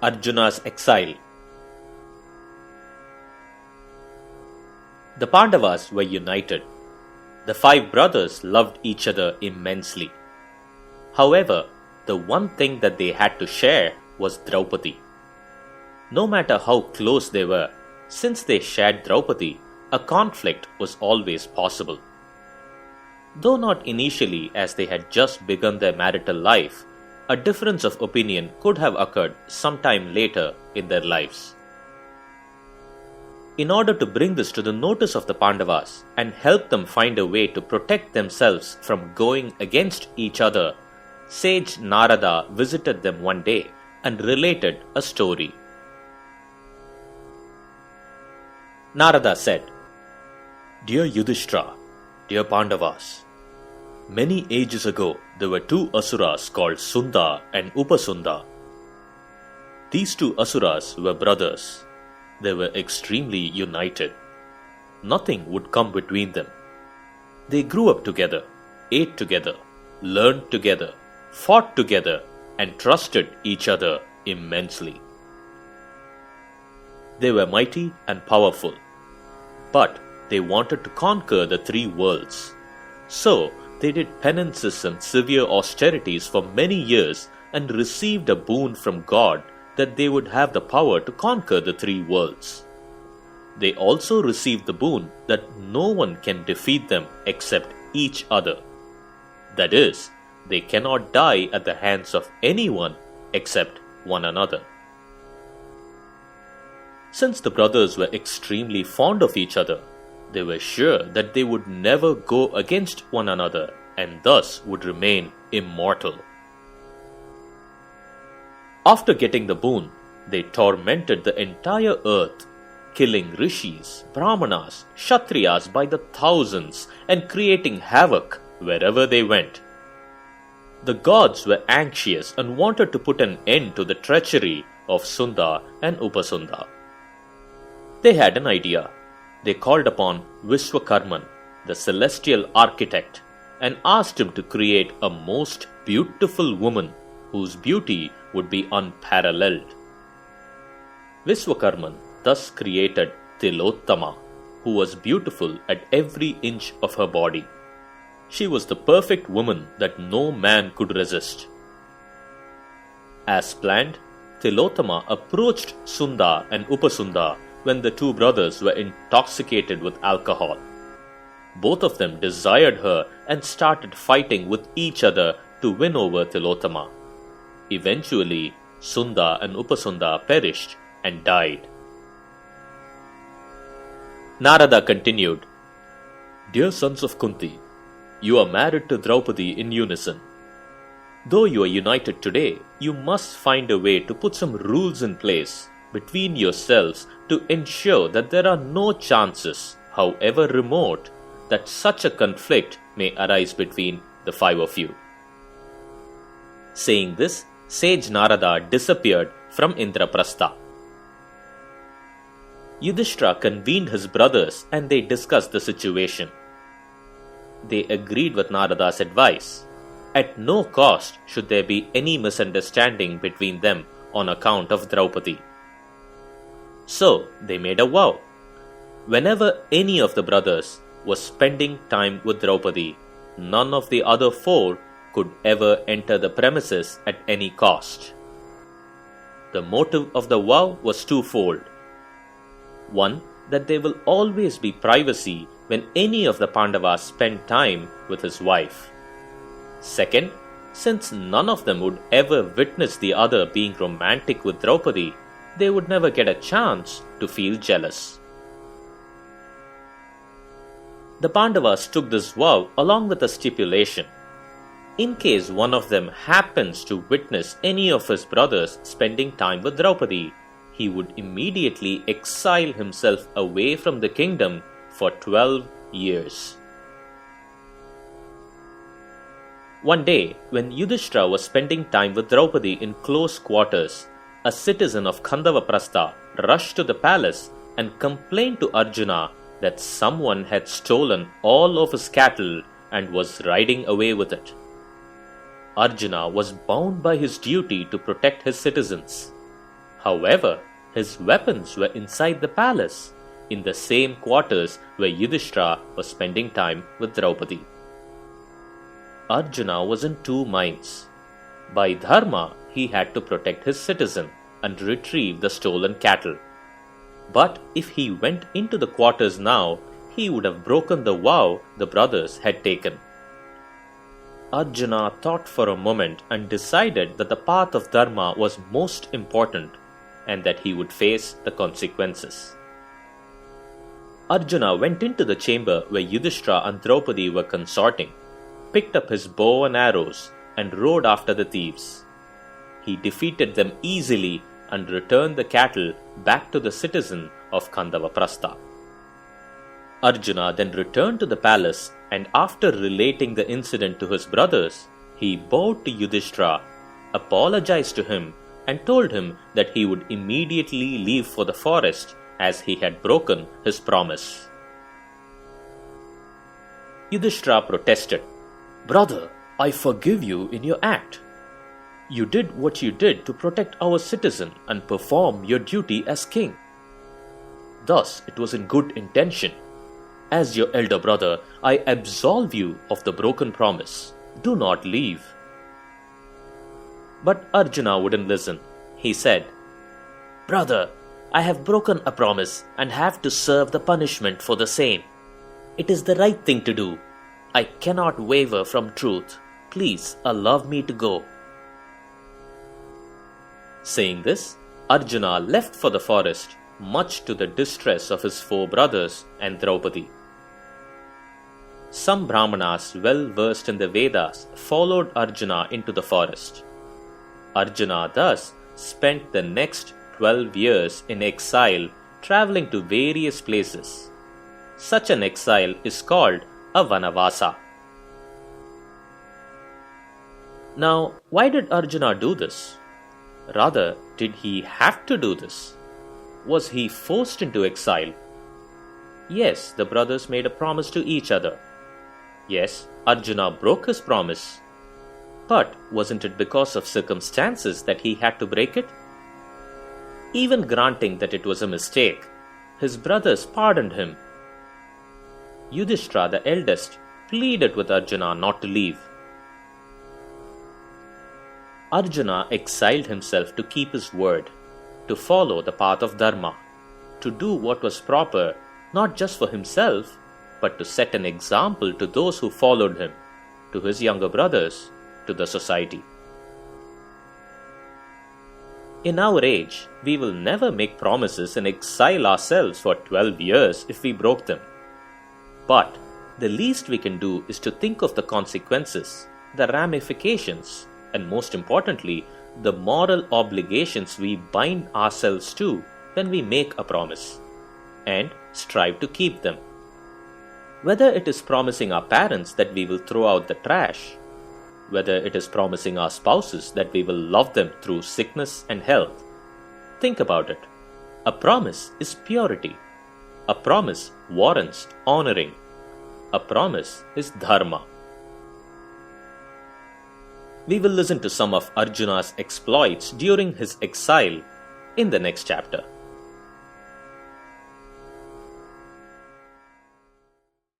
Arjuna's exile. The Pandavas were united. The five brothers loved each other immensely. However, the one thing that they had to share was Draupadi. No matter how close they were, since they shared Draupadi, a conflict was always possible. Though not initially as they had just begun their marital life, a difference of opinion could have occurred sometime later in their lives. In order to bring this to the notice of the Pandavas and help them find a way to protect themselves from going against each other, sage Narada visited them one day and related a story. Narada said, "Dear Yudhishthira, dear Pandavas, many ages ago there were two asuras called Sunda and Upasunda. These two asuras were brothers. They were extremely united. Nothing would come between them. They grew up together, ate together, learned together, fought together, and trusted each other immensely. They were mighty and powerful, but they wanted to conquer the three worlds. So they did penances and severe austerities for many years and received a boon from God that they would have the power to conquer the three worlds. They also received the boon that no one can defeat them except each other. That is, they cannot die at the hands of anyone except one another. Since the brothers were extremely fond of each other, they were sure that they would never go against one another and thus would remain immortal. After getting the boon, they tormented the entire earth, killing rishis, brahmanas, kshatriyas by the thousands and creating havoc wherever they went. The gods were anxious and wanted to put an end to the treachery of Sunda and Upasunda. They had an idea. They called upon Vishwakarman, the celestial architect, and asked him to create a most beautiful woman whose beauty would be unparalleled. Vishwakarman thus created Tilottama, who was beautiful at every inch of her body. She was the perfect woman that no man could resist. As planned, Tilottama approached Sunda and Upasunda when the two brothers were intoxicated with alcohol. Both of them desired her and started fighting with each other to win over Tilottama. Eventually, Sunda and Upasunda perished and died. Narada continued, "Dear sons of Kunti, you are married to Draupadi in unison. Though you are united today, you must find a way to put some rules in place between yourselves to ensure that there are no chances, however remote, that such a conflict may arise between the five of you." Saying this, sage Narada disappeared from Indraprastha. Yudhishthira convened his brothers and they discussed the situation. They agreed with Narada's advice. At no cost should there be any misunderstanding between them on account of Draupadi. So they made a vow. Whenever any of the brothers was spending time with Draupadi, none of the other four could ever enter the premises at any cost. The motive of the vow was twofold. One, that there will always be privacy when any of the Pandavas spend time with his wife. Second, since none of them would ever witness the other being romantic with Draupadi, they would never get a chance to feel jealous. The Pandavas took this vow along with a stipulation. In case one of them happens to witness any of his brothers spending time with Draupadi, he would immediately exile himself away from the kingdom for 12 years. One day, when Yudhishthira was spending time with Draupadi in close quarters, a citizen of Khandavaprastha rushed to the palace and complained to Arjuna that someone had stolen all of his cattle and was riding away with it. Arjuna was bound by his duty to protect his citizens. However, his weapons were inside the palace, in the same quarters where Yudhishthira was spending time with Draupadi. Arjuna was in two minds. By dharma, he had to protect his citizen and retrieve the stolen cattle. But if he went into the quarters now, he would have broken the vow the brothers had taken. Arjuna thought for a moment and decided that the path of dharma was most important and that he would face the consequences. Arjuna went into the chamber where Yudhishthira and Draupadi were consorting, picked up his bow and arrows, and rode after the thieves. He defeated them easily and returned the cattle back to the citizen of Khandavaprastha. Arjuna then returned to the palace, and after relating the incident to his brothers, he bowed to Yudhishthira, apologized to him, and told him that he would immediately leave for the forest as he had broken his promise. Yudhishthira protested, "Brother, I forgive you in your act. You did what you did to protect our citizen and perform your duty as king. Thus, it was in good intention. As your elder brother, I absolve you of the broken promise. Do not leave." But Arjuna wouldn't listen. He said, "Brother, I have broken a promise and have to serve the punishment for the same. It is the right thing to do. I cannot waver from truth. Please allow me to go." Saying this, Arjuna left for the forest, much to the distress of his four brothers and Draupadi. Some Brahmanas well versed in the Vedas followed Arjuna into the forest. Arjuna thus spent the next 12 years in exile, traveling to various places. Such an exile is called a Vanavasa. Now, why did Arjuna do this? Rather, did he have to do this? Was he forced into exile? Yes, the brothers made a promise to each other. Yes, Arjuna broke his promise. But wasn't it because of circumstances that he had to break it? Even granting that it was a mistake, his brothers pardoned him. Yudhishthira, the eldest, pleaded with Arjuna not to leave. Arjuna exiled himself to keep his word, to follow the path of dharma, to do what was proper not just for himself, but to set an example to those who followed him, to his younger brothers, to the society. In our age, we will never make promises and exile ourselves for 12 years if we broke them. But the least we can do is to think of the consequences, the ramifications, and most importantly, the moral obligations we bind ourselves to when we make a promise, and strive to keep them. Whether it is promising our parents that we will throw out the trash, whether it is promising our spouses that we will love them through sickness and health. Think about it. A promise is purity. A promise warrants honoring. A promise is dharma. We will listen to some of Arjuna's exploits during his exile in the next chapter.